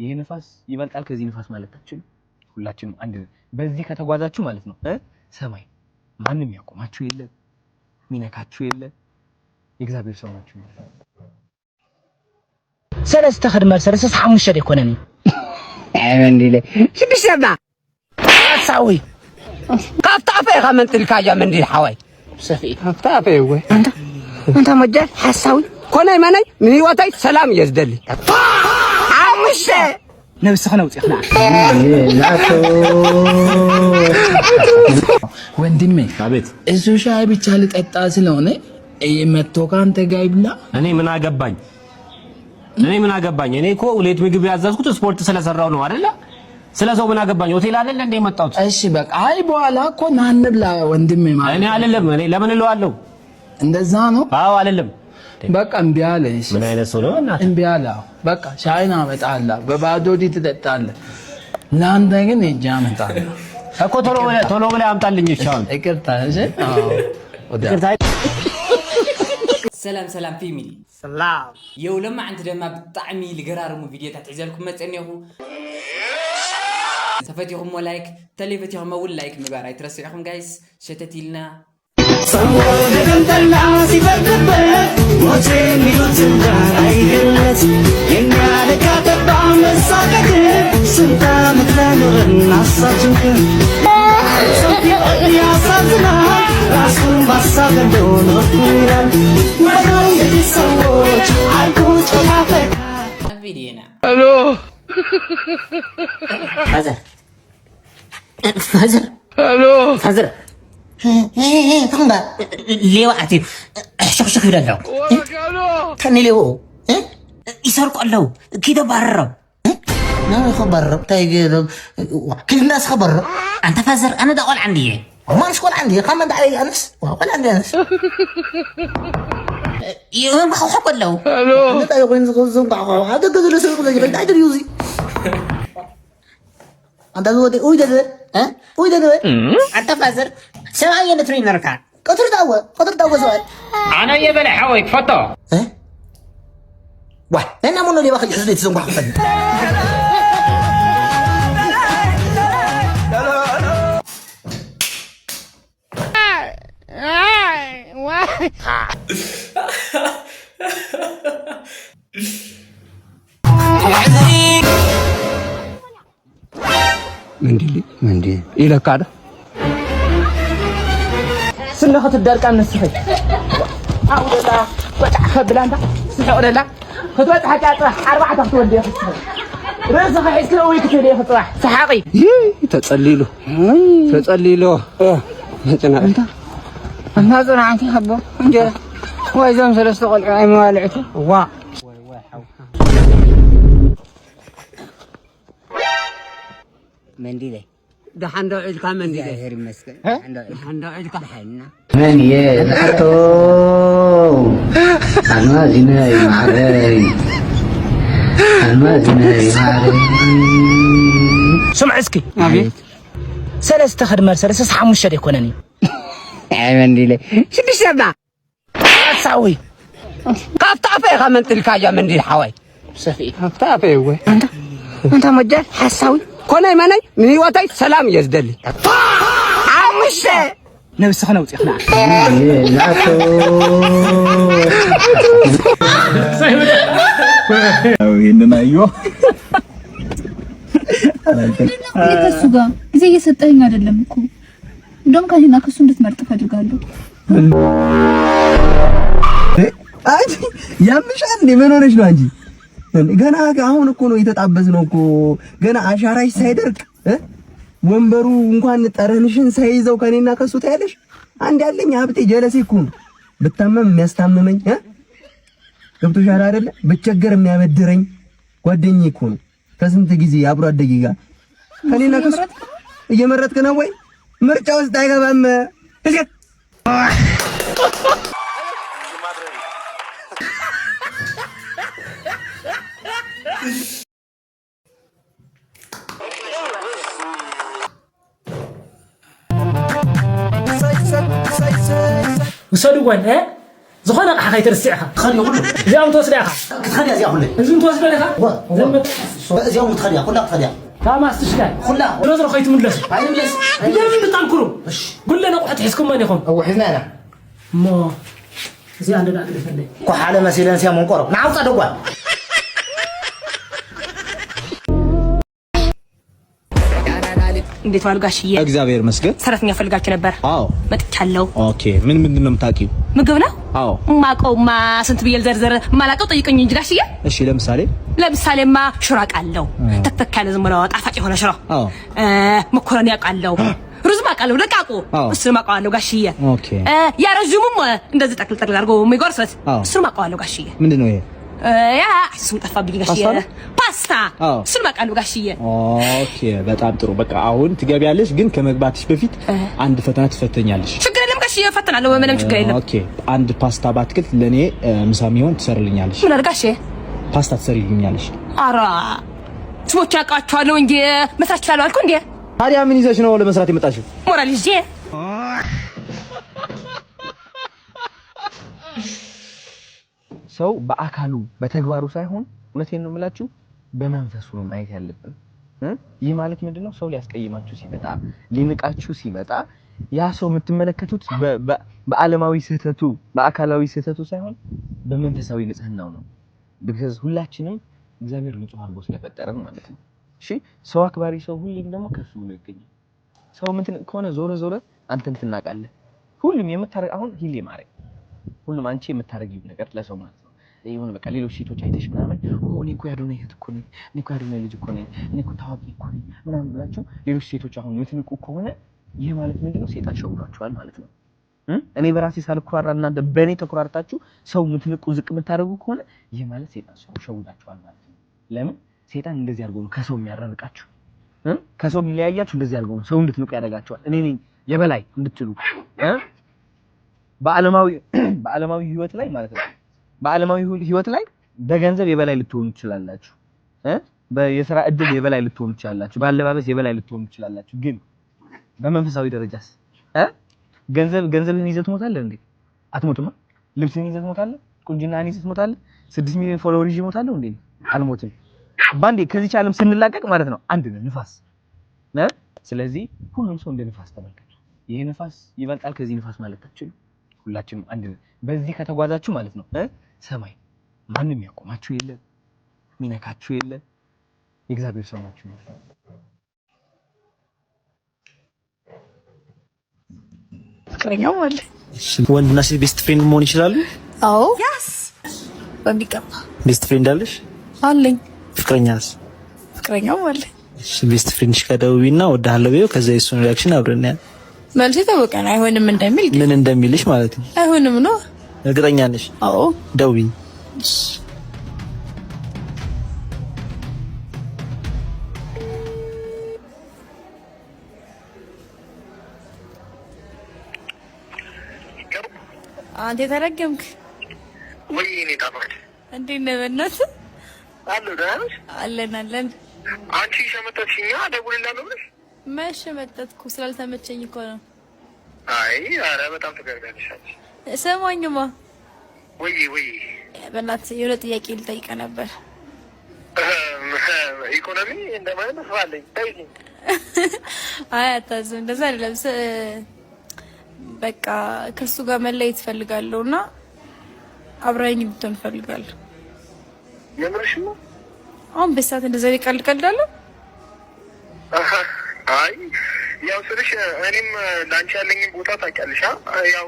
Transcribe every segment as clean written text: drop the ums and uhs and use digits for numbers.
ይሄ ንፋስ ይበልጣል ከዚህ ንፋስ ማለታችን ሁላችንም አንድ በዚህ ከተጓዛችሁ ማለት ነው ሰማይ ማንንም ያቆማችሁ የለ ሚነካችሁ የለ የእግዚአብሔር ሰው ናችሁ ሰለስተ خدمه ሰለስተ ሓሙሽተ ይኮነኒ አመንዲለ ሽብሽባ አሳዊ ካፍታፈ ከመንጥልካያ መንዲል ሐዋይ ሰፊ ካፍታፈ ወይ አንተ መጀል ሐሳዊ ኮነይ ማነይ ንህይወታይ ሰላም ይዝደሊ አምሽ ነብስ ኸነው ጽኽና ወንድሜ አቤት እሱ ሻይ ብቻ ልጠጣ ስለሆነ መጥቶ ካንተ ጋር ይብላ እኔ ምን አገባኝ እኔ እኮ ሁለት ምግብ ያዛዝኩት ስፖርት ስለሰራው ነው አይደለ ስለዚህ ምን አገባኝ ሆቴል አይደለ እንደ መጣሁት እሺ በቃ አይ በኋላ እኮ ና እንብላ ወንድሜ ማለት እኔ አይደለም እኔ ለምን እለዋለሁ እንደዛ ነው አዎ አይደለም በቃ እምቢ አለ እሺ ምን አይነት ሰው ነው እናት እምቢ አለ በቃ ሻይና መጣላ በባዶ ዲት ትጠጣለህ ላንተ ግን እጃ መጣላ እኮ ቶሎ ብለህ አምጣልኝ እሺ አሁን ይቅርታ እሺ አዎ ይቅርታ ሰላም ፊሚሊ ሰላም የውለማ አንተ ደማ በጣዕሚ ልገራርሙ ቪዲዮታት ሒዘልኩም መጽኔኹ ተፈቲኹም ላይክ ተለይፈቲኹም ወል ላይክ ምግባር አይትረስዑኹም ጋይስ ሸተቲልና ሰሞነ ደምተላ ሲፈርድበት ሞቼ ሚሉትን አይገለት የሚያለካተባ መሳቀቅ ስንታ ምትለኑርን አሳችንክ ያሳዝናል ራሱን ባሳገዶ ኖርኩ ይላል ወዳንድ ሰዎች አልኩት ተናፈቅ ቪዲዮና ሄሎ ፋዘር تنبا ليه وقتي شخ يدلو كان ليه هو يسرقوا له كده برب ما خبرب تايجي كل الناس خبرب انت فازر انا ده اقول عندي ما مش قول عندي كمان ده علي انس ولا عندي انس يوم بخوف له الو انت يقول زوم هذا ده اللي سرقوا لي بعد يوزي انت هو ده ها هو ده انت فازر سواء نترين ركعة قطر دعوة سؤال انا يبلع حويك فطو واحد لأن أمونه اللي واخد يحزن يتزنق واحد مندي إلى كذا سنخت الدرك عن السحر أقول لا وتعخ بلاندا سحر لا خطوات حكات أربعة تخطوات دي خطوات رزق حيس كل ويك تدي خطوات سحقي تتصلي له أنت أنا زرع عنك حبه انجل ويزم ثلاثة قل عين والعته وا منديلي ده حندو عيد كمان دي غير المسكين حندو عيد كمان من يدحتو المازنة معري سمع اسكي سلسة خدمة سلسة حموشة يكونني منديلي شو بيشبع ساوي قافطافي كمان تلكاجا منديل حواي سفي قافطافي وي انت مجال حساوي كوناي ماناي نيواتاي سلام يزدلي عمش نبس خنوت اخنا ይሄንን አየሁ ከሱ ጋር ጊዜ እየሰጠኝ አይደለም እኮ እንደውም ከዚህና ከሱ እንድትመርጥ ፈልጋለሁ አይ ያምሻል ምን ሆነሽ ነው አንጂ ገና አሁን እኮ ነው የተጣበዝነው እኮ ገና አሻራሽ ሳይደርቅ ወንበሩ እንኳን ጠረንሽን ሳይዘው ከኔና ከሱ ታያለሽ አንድ ያለኝ ሀብቴ ጀለሴ እኮ ነው ብታመም የሚያስታምመኝ ገብቶሻል አይደለ ብቸገር የሚያበድረኝ ጓደኛዬ እኮ ነው ከስንት ጊዜ አብሮ አደጊ ጋር ከኔና ከሱ እየመረጥክ ነው ወይ ምርጫ ውስጥ አይገባም እዚህ وصلوا وين زخنا حكاية الساعة خلي يقول زي ما توصل يا أخي خلي يا زي أقول لك زي ما توصل يا أخي እዚያው ምትኸዲያ ኩላ ትኸዲያ ታማስትሽ ጋር ኩላ ወለዝሮ ኸይት ምለስ አይምለስ ለምን ብጣምኩሩ እሺ ጉለና ቁጣት ሕስኩም ማን ይኹም ወሕዝና ና ሞ እዚያ አንደጋ አቅልፈልኝ ኮሓለ መሲለን ሲያ መንቆሮ ናውጣ ደጓል እንዴት ዋሉ ጋሽዬ? እግዚአብሔር ይመስገን። ሰራተኛ ፈልጋችሁ ነበር? አዎ መጥቻለሁ። ኦኬ። ምንድን ነው የምታውቂው? ምግብ ነው? አዎ። ማቀውማ ስንት ብዬ ልዘርዘር? ማላቀው ጠይቀኝ እንጂ ጋሽዬ። እሺ ለምሳሌማ ሽሮ አውቃለሁ። ተክተክ ያለ ዝም ብሎ ጣፋጭ የሆነ ሽሮ። አዎ። መኮረኒ አውቃለሁ። ሩዝ አውቃለሁ። ደቃቁ እሱንም አውቃለሁ ጋሽዬ። ኦኬ። ያ ረዥሙም እንደዚህ ጠቅልል ጠቅልል አድርጎ የሚጎርሰት እሱንም አውቃለሁ ጋሽዬ። ምንድን ነው ይሄ? ያ እሱም ጠፋብኝ ጋሽዬ። ፓስታ እሱንም አውቃለሁ ጋሽዬ። ኦኬ በጣም ጥሩ። በቃ አሁን ትገቢያለሽ፣ ግን ከመግባትሽ በፊት አንድ ፈተና ትፈተኛለሽ። ችግር የለም ጋሽዬ፣ እፈተናለሁ። ምንም ችግር የለም። ኦኬ። አንድ ፓስታ ባትክልት ለኔ ምሳ የሚሆን ትሰርልኛለሽ። ምን አድርጋሽ? ፓስታ ትሰርልኛለሽ። ኧረ ስሞች አውቃቸዋለሁ እንጂ መስራት እችላለሁ አልኩ እንዴ። ታዲያ ምን ይዘሽ ነው ለመስራት የመጣሽው? ሞራል ይዤ። ሰው በአካሉ በተግባሩ ሳይሆን እውነቴን ነው የምላችሁ በመንፈሱ ነው ማየት ያለብን። ይህ ማለት ምንድነው? ሰው ሊያስቀይማችሁ ሲመጣ ሊንቃችሁ ሲመጣ ያ ሰው የምትመለከቱት በዓለማዊ ስህተቱ በአካላዊ ስህተቱ ሳይሆን በመንፈሳዊ ንጽህናው ነው። because ሁላችንም እግዚአብሔር ንጹህ አድርጎ ስለፈጠረን ማለት ነው። እሺ ሰው አክባሪ ሰው ሁሌም ደግሞ ከሱ ነው ይገኛል። ሰው ምን ከሆነ ዞረ አንተን ትናቃለህ። ሁሉም የምታረግ አሁን ሂሌ ማረግ ሁሉም አንቺ የምታረጊው ነገር ለሰው ማለት ነው። ይሁን በቃ ሌሎች ሴቶች አይተሽ ምናምን እኔ እኮ ያዶነ እህት እኮ ነኝ፣ እኔ እኮ ያዶነ ልጅ እኮ ነኝ፣ እኔ እኮ ታዋቂ እኮ ነኝ ምናምን ብላችሁ ሌሎች ሴቶች አሁን የምትንቁ ከሆነ ይሄ ማለት ምንድነው? ሴጣን ሸውዷችኋል ማለት ነው። እኔ በራሴ ሳልኩራራ እናንተ በእኔ ተኩራርታችሁ ሰው የምትንቁ ዝቅ የምታደርጉ ከሆነ ይሄ ማለት ሴጣን ሸውዷችኋል ማለት ነው። ለምን? ሴጣን እንደዚህ አድርጎ ነው ከሰው የሚያራርቃችሁ። ከሰው የሚለያያችሁ እንደዚህ አድርጎ ነው ሰው እንድትንቁ ያደርጋችኋል። እኔ ነኝ የበላይ እንድትሉ በዓለማዊ ህይወት ላይ ማለት ነው። በዓለማዊ ህይወት ላይ በገንዘብ የበላይ ልትሆኑ ትችላላችሁ። በየሥራ እድል የበላይ ልትሆኑ ትችላላችሁ። በአለባበስ የበላይ ልትሆኑ ትችላላችሁ። ግን በመንፈሳዊ ደረጃስ ገንዘብን ይዘህ ትሞታለህ እንዴ? አትሞትም። ልብስን ይዘህ ትሞታለህ። ቁንጅናን ይዘህ ትሞታለህ። 6 ሚሊዮን ፎሎወር ይዤ እሞታለሁ እንዴ? አልሞትም። ባንዴ ከዚህ ዓለም ስንላቀቅ ማለት ነው አንድ ንፋስ። ስለዚህ ሁሉም ሰው እንደ ንፋስ ተመልከቱ። ይሄ ንፋስ ይበልጣል ከዚህ ንፋስ ማለት አትችሉም። ሁላችንም አንድ በዚህ ከተጓዛችሁ ማለት ነው ሰማይ ማንም ያቆማችሁ የለም፣ ሚነካችሁ የለም። የእግዚአብሔር ሰው ናችሁ ማለት ነው። ፍቅረኛው አለ። ወንድና ሴት ቤስት ፍሬንድ መሆን ይችላሉ? አዎ በሚገባ። ቤስት ፍሬንድ አለሽ? አለኝ። ፍቅረኛስ? ፍቅረኛው አለ። እሺ ቤስት ፍሬንድሽ ከደውቢና ወዳሃለ በይው፣ ከዛ የሱን ሪአክሽን አብረን ያ መልስ ተወቀና አይሆንም እንደሚል ምን እንደሚልሽ ማለት ነው። አይሆንም ነው። እርግጠኛ ነሽ? አዎ ደውይ። አንተ ተረገምክ ወይ? እኔ ታማኝ እንዴት ነህ? በእናትህ አለሁ። ደህና ነሽ? አለን። አንቺ ሸመተሽኛ ደውልላለሁ ብለሽ መቼ መጠጥኩ? ስላልተመቸኝ እኮ ነው። አይ ኧረ በጣም ትገርሚያለሽ አንቺ። ሰማኝማ። ወይ በእናትህ የሆነ ጥያቄ ልጠይቅህ ነበር። ኢኮኖሚ እንደማለት ተስፋለኝ። ጠይቂኝ። አይ አታዝም፣ እንደዛ አይደለም። በቃ ከሱ ጋር መለየት እፈልጋለሁና አብራኝ ብትሆን እፈልጋለሁ። የምርሽ ነው? አሁን በሰዓት እንደዛ ይቀልቀልዳለሁ። አይ ያው ስልሽ እኔም ላንቺ ያለኝን ቦታ ታውቂያለሽ። ያው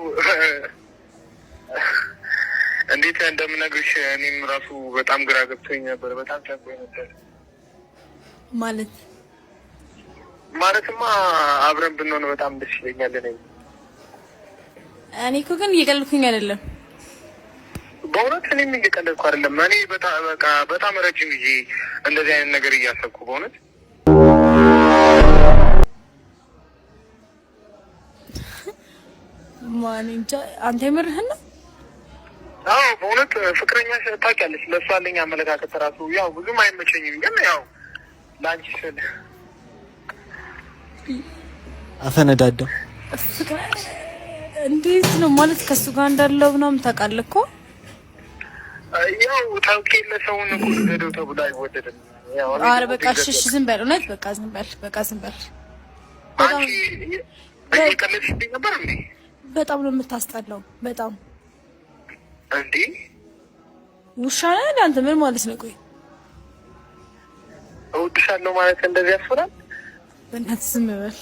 እንዴት እንደምነግርሽ እኔም ራሱ በጣም ግራ ገብቶኝ ነበር። በጣም ጨንቆኝ ነበር። ማለትማ አብረን ብንሆን በጣም ደስ ይለኛል። እኔ እኮ ግን እየቀለድኩኝ አይደለም። በእውነት እኔም እየቀለድኩ አይደለም። እኔ በጣም ረጅም ጊዜ እንደዚህ አይነት ነገር እያሰብኩ በእውነት ማን እንጃ። አንተ የምርህን ነው? አዎ በእውነት ፍቅረኛ ታውቂያለሽ። ለእሷ ያለኝ አመለካከት ራሱ ያው ብዙም አይመቸኝም፣ ግን ያው ለአንቺ ስል አፈነዳደው። እንዴት ነው ማለት ከሱ ጋር እንዳለው ምናምን ታውቃለህ እኮ። ያው ታውቂ የለ ሰውን እኮ ወደደው ተብሎ አይወደድም። ኧረ በቃ እሺ ዝም በል እውነት በቃ ዝም በል በጣም ነው የምታስጠላው በጣም እንዴ ውሻ ነህ አንተ ምን ማለት ነው ቆይ እወድሻለሁ ማለት እንደዚህ ያስፈራል በእናትህ ዝም በል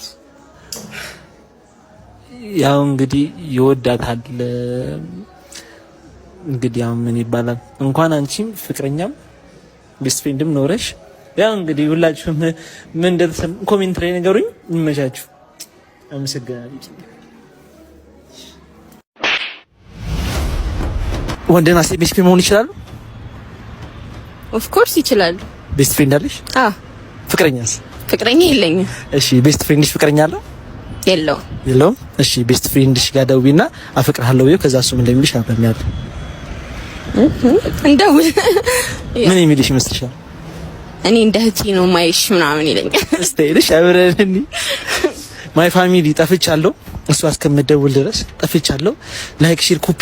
ያው እንግዲህ ይወዳታል እንግዲህ ያው ምን ይባላል እንኳን አንቺም ፍቅረኛም ቤስት ፍሬንድም ኖረሽ ያው እንግዲህ ሁላችሁም ምን እንደተሰማ ኮሜንት ላይ ነገሩኝ ይመቻችሁ አመሰግናለሁ ወንድና ሴት ቤስት ፍሬንድ መሆን ይችላሉ ኦፍ ኮርስ ይችላሉ ቤስት ፍሬንድ አለሽ ፍቅረኛስ ፍቅረኛ የለኝም እሺ ቤስት ፍሬንድሽ ፍቅረኛ አለው የለውም እሺ ቤስት ፍሬንድሽ ጋር ደውይና አፈቅርሃለሁ ብዬ ከዛ እሱ ምን እንደሚልሽ አብረን ያለ እንደውል ምን የሚልሽ ይመስልሻል እኔ እንደ እህቴ ነው ማይሽ ምናምን ይለኛል እስቴልሽ አብረን ማይ ፋሚሊ ጠፍቻለሁ እሱ እስከምደውል ድረስ ጠፍቻለሁ ላይክ ሼር ኮፒ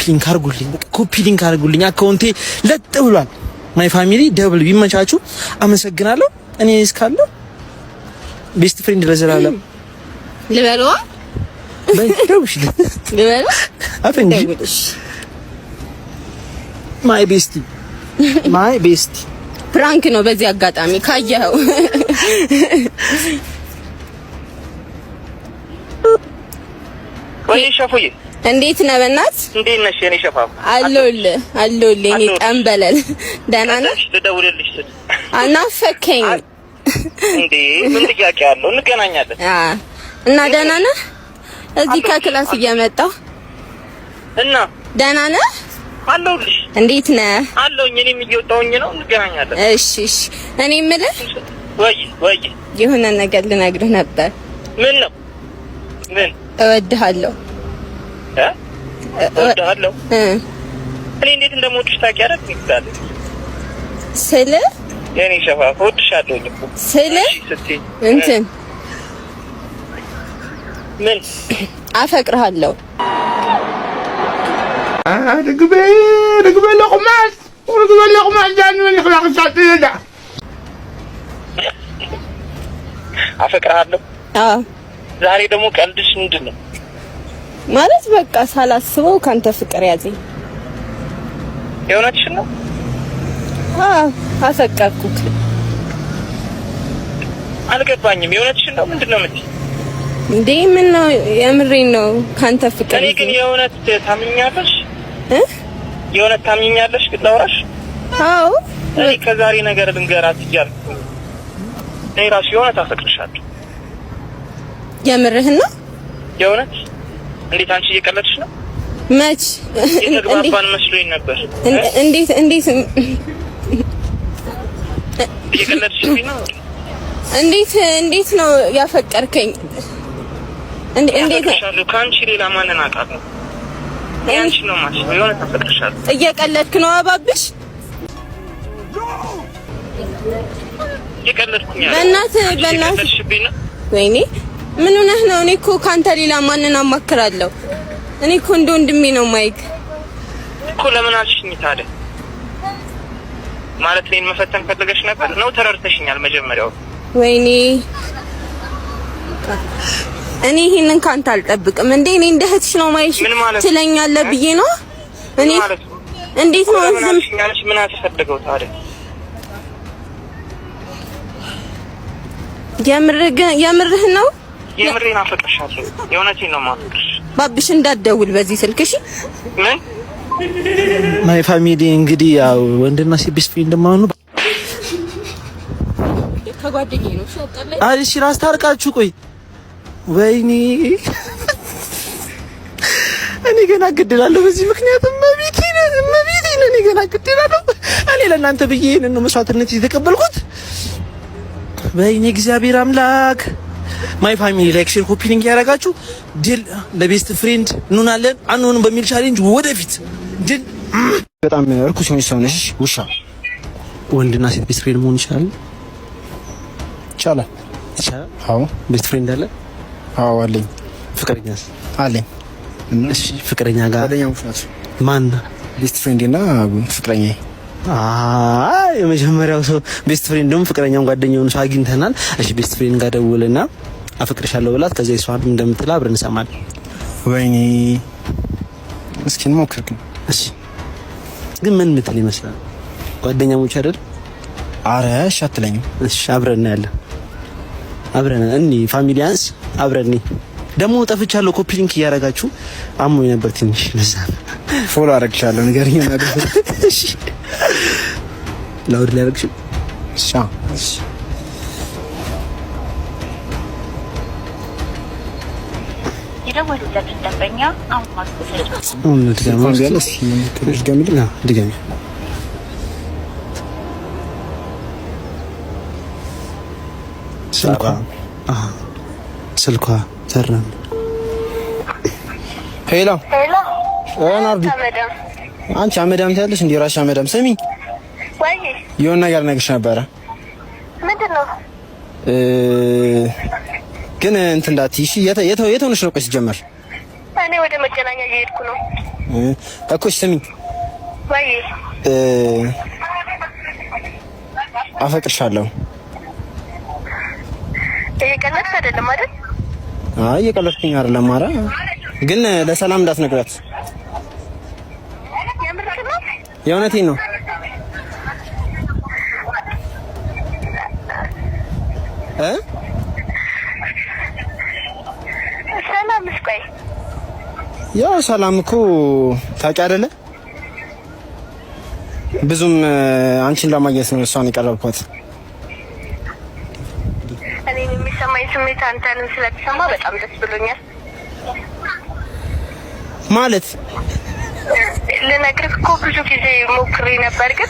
ሊንክ አድርጉልኝ አካውንቴ ለጥ ብሏል ማይ ፋሚሊ ደብል ቢመቻቹ አመሰግናለሁ እኔ እስካለሁ ቤስት ፍሬንድ ለዘላለም ልበለዋ በደውሽ ልበለዋ አፈንጂ ማይ ቤስቲ ፕራንክ ነው በዚህ አጋጣሚ ካየኸው ወይ ሸፉዬ እንዴት ነህ በእናት እንዴት ነሽ የኔ ሸፋፍ አለሁልህ እኔ ጠንበለል ደህና ነህ ልደውልልሽ ስል አናፈከኝ እንዴ ምን ጥያቄ አለው እንገናኛለን እና ደህና ነህ እዚህ ከክላስ እየመጣሁ እና ደህና ነህ አለሁልሽ እንዴት ነህ አለሁኝ እኔም እየወጣሁኝ ነው እንገናኛለን እሺ እኔ የምልህ ወይ የሆነ ነገር ልነግርህ ነበር ምን ነው ምን እወድሃለሁ እወድሃለሁ እኔ እንዴት እንደምወድሽ ታውቂያለሽ ይባል ስለ የኔ ሸፋፍ እወድሻለሁኝ እኮ ስለ እንትን ምን አፈቅርሃለሁ ركبي لقماش جاني من اخلاق الشاطئة አፈቅርሃለሁ ዛሬ ደግሞ ቀልድሽ ምንድነው ማለት በቃ ሳላስበው ካንተ ፍቅር ያዘኝ የሆነችሽ ነው አፈቀርኩክ አልገባኝም የሆነችሽ ነው ምንድነው የምትይ እንዴ ምን ነው የምሬን ነው ካንተ ፍቅር እኔ ግን የሆነት ታምኛለሽ የሆነት ታምኛለሽ ግላውራሽ አዎ እኔ ከዛሬ ነገር ልንገራት ይያልኩ እኔ ራሱ የሆነት አፈቅርሻለሁ የምርህን ነው የሆነት እንዴት አንቺ እየቀለድሽ ነው መች የተግባባን መስሎኝ ነበር እንዴት እየቀለድሽ ነው እንዴት ነው ያፈቀርከኝ እንዴት ካንቺ ሌላ ማንን አውቃለሁ አንቺ ነው ማለት ነው የሆነ ተፈቅርሻለሁ እየቀለድክ ነው አባብሽ እየቀለድኩኝ በእናትህ ወይኔ ምን ሆነህ ነው እኔ እኮ ካንተ ሌላ ማንን አማክራለሁ እኔ እኮ እንደ ወንድሜ ነው ማይክ እኮ ለምን አልሽኝ ታዲያ ማለት እኔን መፈተን ፈልገሽ ነበር ነው ተረርተሽኛል መጀመሪያው ወይኔ እኔ ይሄንን ካንተ አልጠብቅም እንዴ እኔ እንደ እህትሽ ነው ማይሽ ትለኛለህ ብዬ ነው እኔ እንዴት ነው ዝም አንቺ ምን አትፈልገው ታዲያ የምርህ ነው የምሬን አፈቅርሻለሁ የእውነቴን ነው ማፈቅርሽ ባብሽ እንዳትደውል በዚህ ስልክ እሺ ምን ማይ ፋሚሊ እንግዲህ ያው ወንድና ሴት ቤስት ፍሬንድ እንደማኑ ከጓደኛዬ ነው ሸጣለኝ እሺ ላስታርቃችሁ ቆይ ወይኔ እኔ ገና ግድላለሁ በዚህ ምክንያት መቤቴ እኔ ገና ግድላለሁ እኔ ለእናንተ ብዬ ይሄንን ነው መስዋዕትነት የተቀበልኩት ወይኔ እግዚአብሔር አምላክ ማይ ፋሚሊ ላይክ ሼር ኮፒ ሊንክ ያደርጋችሁ ድል ለቤስት ፍሬንድ እንሆናለን አንሆንም በሚል ቻሌንጅ ወደፊት ድል በጣም እርኩስ ሆነሽ ሰውነሽ ውሻ ወንድና ሴት ቤስት ፍሬንድ መሆን ይችላል አዎ ቤስት ፍሬንድ አለ አዎ አለኝ ፍቅረኛስ አለኝ እሺ ፍቅረኛ ጋር ጓደኛሞች ናቸው ማን ቤስት ፍሬንድ እና ፍቅረኛዬ የመጀመሪያው ሰው ቤስት ፍሬንድም ፍቅረኛም ጓደኛውን ሰው አግኝተናል። እሺ ቤስት ፍሬንድ ጋር ደውልና አፈቅርሻለሁ ብላት ከዛ እሷን እንደምትላ አብረን እንሰማለን። ወይኔ እስኪ እንሞክር ግን። እሺ ግን ምን ምትል ይመስላል? ጓደኛሞች አይደል? አረ እሺ አትለኝም? እሺ አብረን እናያለን። አብረን እኒ ፋሚሊያንስ አብረን ደግሞ ጠፍቻለሁ። ኮፒ ሊንክ እያደረጋችሁ አሞኝ ነበር ትንሽ ለዛ ፎሎ አደርግሻለሁ። ንገሪኝ ነገር እሺ ላውድ ላይ አደረግሽ? እሺ የደወሉለት ደንበኛ አሁን ማስገሰጫ ድጋሚ ስልኳ ተረም ሄሎ ናርዲ፣ አንቺ አመዳም ታያለሽ እንዴ? ራስሽ አመዳም። ስሚ ወይ የሆነ ነገር ነግሬሽ ነበረ። ምንድን ነው? ግን እንትን እንዳትዪ እሺ። የት ሆነሽ ነው? ቆይ ሲጀመር እኔ ወደ መገናኛ እየሄድኩ ነው እኮ። ስሚ ወይ አፈቅርሻለሁ። እየቀለድክ አይደለም አይደል? አይ እየቀለድኩኝ አይደለም። ኧረ ግን ለሰላም እንዳትነግራት። የምርክ ነው? የእውነቴን ነው። ሰላምስ? ቆይ ያው ሰላም እኮ ታውቂ አይደለ? ብዙም አንቺን ለማግኘት ነው እሷን የቀረብኳት። እኔን የሚሰማኝ ስሜት አንተንም ስለተሰማ በጣም ደስ ብሎኛል። ማለት ልነግርህ እኮ ብዙ ጊዜ ሞክሬ ነበር ግን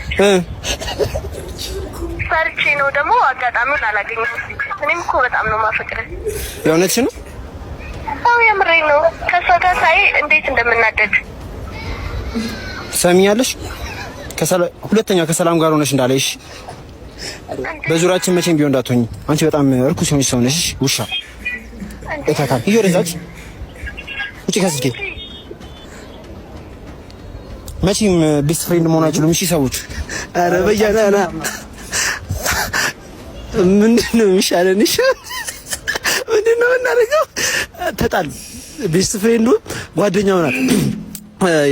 ፈርቼ ነው። ደግሞ አጋጣሚውን አላገኘሁም። እኔም እኮ በጣም ነው የማፈቅርህ። የእውነትሽ ነው? አዎ የምሬን ነው። ከእሷ ጋር ሳይ እንዴት እንደምናደድ ትሰሚኛለሽ? ሁለተኛ ከሰላም ጋር ሆነሽ እንዳለሽ በዙሪያችን መቼም ቢሆን እንዳትሆኝ። አንቺ በጣም እርኩስ ሆነሽ ሰው ነሽ። ውሻ እታታል ይወረዛች ውጪ ከስልኬ። መቼም ቤስት ፍሬንድ መሆን አይችሉም። እሺ ሰዎች፣ ኧረ በያና ምንድነው የሚሻለን? እሺ ምንድነው እናደርገው? ተጣል። ቤስት ፍሬንዱ ጓደኛው ናት።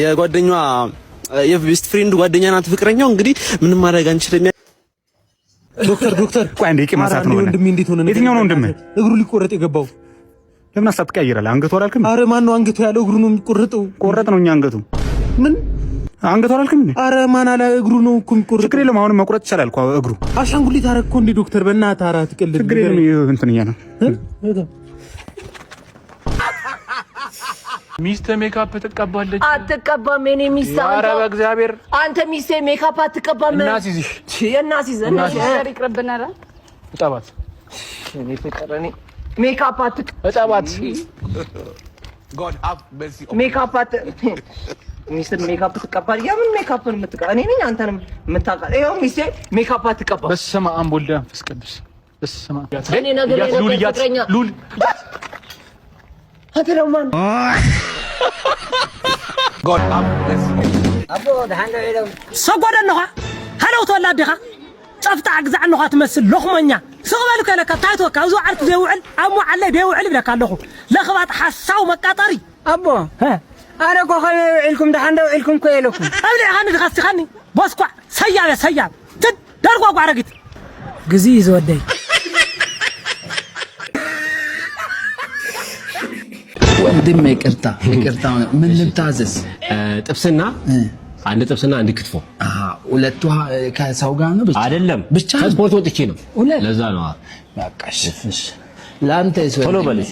የጓደኛዋ የቤስት ፍሬንዱ ጓደኛ ናት ፍቅረኛው። እንግዲህ ምንም ማድረግ አንችልም። ዶክተር ቆይ አንዴ ማሳት ነው ወንድሜ። እንዴት ሆነ? የትኛው ነው ወንድሜ? እግሩ ሊቆረጥ የገባው ለምን ሀሳብ ትቀያየራለህ? አንገቱ አላልክም? አረ ማን ነው አንገቱ ያለው? እግሩ ነው የሚቆረጠው። ቆረጥ ነው እኛ አንገቱ ምን አንገቱ አላልክም? አረ ማን አለ? እግሩ ነው እኮ የሚቆረጠው። ችግር የለም አሁን መቁረጥ ይቻላል እኮ እግሩ። አሻንጉሊት አረግኮ እንዴ ዶክተር? በእናትህ ኧረ አትቀልድ። ችግር የለም እንትን እያ ነው ሚስት ሜካፕ ትቀባለች? አትቀባም። እኔ ሚስት ኧረ በእግዚአብሔር አንተ ሚስት ሜካፕ አትቀባም። እናሲዝሽ እናሲዝ ይቅርብናል። እጠባት እኔ ፍቅር እኔ ሜካፕ እጠባት ሜካፕ ሚስት ሜካፕ ትቀባል። የምን ሜካፕ ነው የምትቀባ? እኔ ነኝ አንተንም የምታውቃ? ይኸው ሚስቴ ሜካፕ አትቀባም። በስመ አብ ወወልድ ወመንፈስ ቅዱስ። በስመ አብ እኔ ነገር ፍቅረኛ ሉል አትለማን God up አቦ ደሃንዶ ይለው ሰጎደነኻ ሃለው ተወላድኻ ጸፍታ አግዛዕነኻ ትመስል ለኽመኛ ስቕበል ከለካ ታይቶ ካብዙ ዓርክ ዘይውዕል ኣብ ሞዓለ deyውዕል ብለካ ኣለኹ ለኽባት ሓሳው መቃጠሪ አቦ ኣነ ኮ ኸመይ ውዕልኩም ደሃንዶ ውዕልኩም ኮ የለኩም ኣብሊዕኻኒ ድኻስቲኻኒ ቦስኳዕ ሰያብ ደርጓጓ ረጊት ግዚ ዝወደይ ወንድሜ ይቅርታ ምን ልታዘዝ? ጥብስና አንድ ጥብስና አንድ ክትፎ። ሁለቱ ከሰው ጋር ነው? አይደለም ብቻ ከስፖርት ወጥቼ ነው። ለዛ ነው። በቃ እሺ ላንተ ቶሎ በልሽ።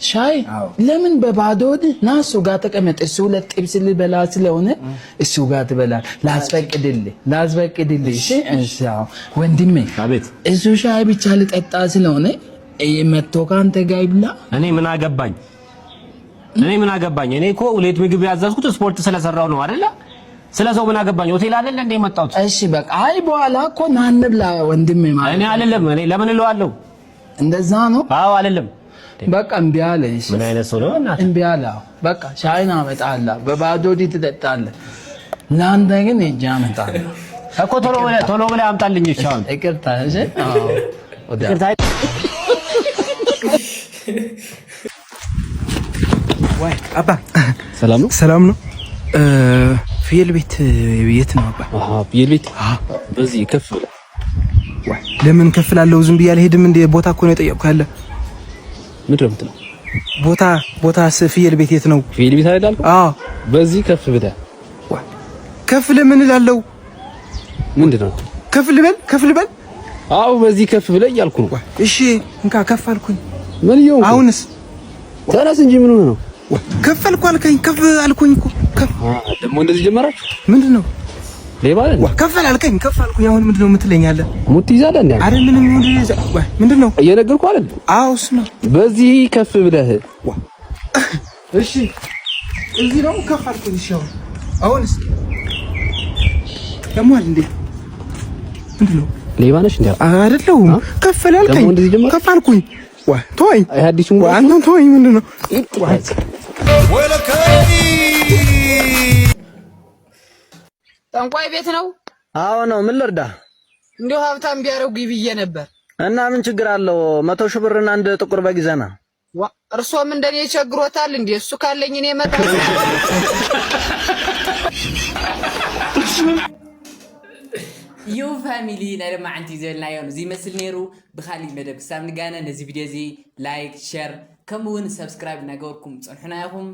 ሻይ ለምን በባዶ ና እሱ ጋር ተቀመጥ። እሱ ሁለት ጥብስ ሊበላ ስለሆነ እሱ ጋር ትበላለህ። ላስፈቅድልህ። እሺ ወንድሜ። አቤት። እሱ ሻይ ብቻ ልጠጣ ስለሆነ መጥቶ ካንተ ጋር ይብላ። እኔ ምን አገባኝ? እኔ እኮ ሁለት ምግብ ያዘዝኩት ስፖርት ስለሰራው ነው አይደለ? ስለሰው ምን አገባኝ? ሆቴል አይደለ እንደ መጣሁት። እሺ በቃ አይ በኋላ እኮ ና እንብላ ወንድሜ ማለት እኔ አይደለም። እኔ ለምን እለዋለሁ? እንደዛ ነው? አዎ አይደለም። በቃ እምቢ አለ። እሺ ምን አይነት ሰው ነው? እምቢ አለ። በቃ ሻይና አመጣለሁ። በባዶ ዲ ትጠጣለህ። ለአንተ ግን ሂጅ አመጣለሁ እኮ ቶሎ ብለህ አምጣልኝ። እሺ አሁን ይቅርታ። እሺ አዎ ይቅርታ። ወይ አባ ሰላም ነው? ሰላም ነው። ፍየል ቤት የት ነው አባ? ፍየል ቤት በዚህ ከፍ ብለህ። ወይ ለምን ከፍላለሁ? ዝም ብዬ አልሄድም እንደ ቦታ እኮ ነው የጠየቅኩህ ያለ። ምንድን ነው የምትለው? ቦታ ፍየል ቤት የት ነው? ፍየል ቤት አይደል? አዎ በዚህ ከፍ ብለህ። ከፍ ለምን እላለሁ? ምንድን ነው ከፍ ልበል? አዎ በዚህ ከፍ ብለህ እያልኩ ነው። እሺ እንካ ከፍ አልኩኝ። ምን ይኸው አሁንስ ተነስ እንጂ ምን ሆነ ነው? ከፍ አልኩኝ እኮ ከፍ። ደግሞ እንደዚህ ጀመራችሁ? ምንድን ነው ሌባ አይደል? ከፍ አልኩኝ። አሁን ምንድን ነው የምትለኛለህ? ሙት ይዛለህ እንዴ? አረ ምንም ምንድን ነው እየነገርኩህ አይደል? አዎ እሱ ነው። በዚህ ከፍ ብለህ። እሺ እዚህ ነው ከፍ አልኩኝ። እሺ አሁንስ ደሞል እንዴ? ምንድን ነው ሌባ ነሽ እንዴ? አይደለሁም። ከፍ አልኩኝ። ከፍ አልኩኝ። ተወኝ። አዲሱን አንተ ተወኝ። ምንድን ነው ጠንቋይ ቤት ነው? አዎ ነው። ምን ልርዳ? እንዲሁ ሀብታም ቢያረጉ ብዬ ነበር። እና ምን ችግር አለው? 100 ሺህ ብርና አንድ ጥቁር በግ ይዘና። እርሶም እንደኔ ቸግሮታል እንዴ? እሱ ካለኝ እኔ መጣ ዩ ፋሚሊ ናይ ደማ ዓንቲ ዘልናዮ እዚ መስል ነይሩ ብኻሊእ መደብ ክሳብ ንጋነ ነዚ ቪድዮ እዚ ላይክ ሼር ከምኡውን ሰብስክራይብ እናገበርኩም ፀንሑና ኢኹም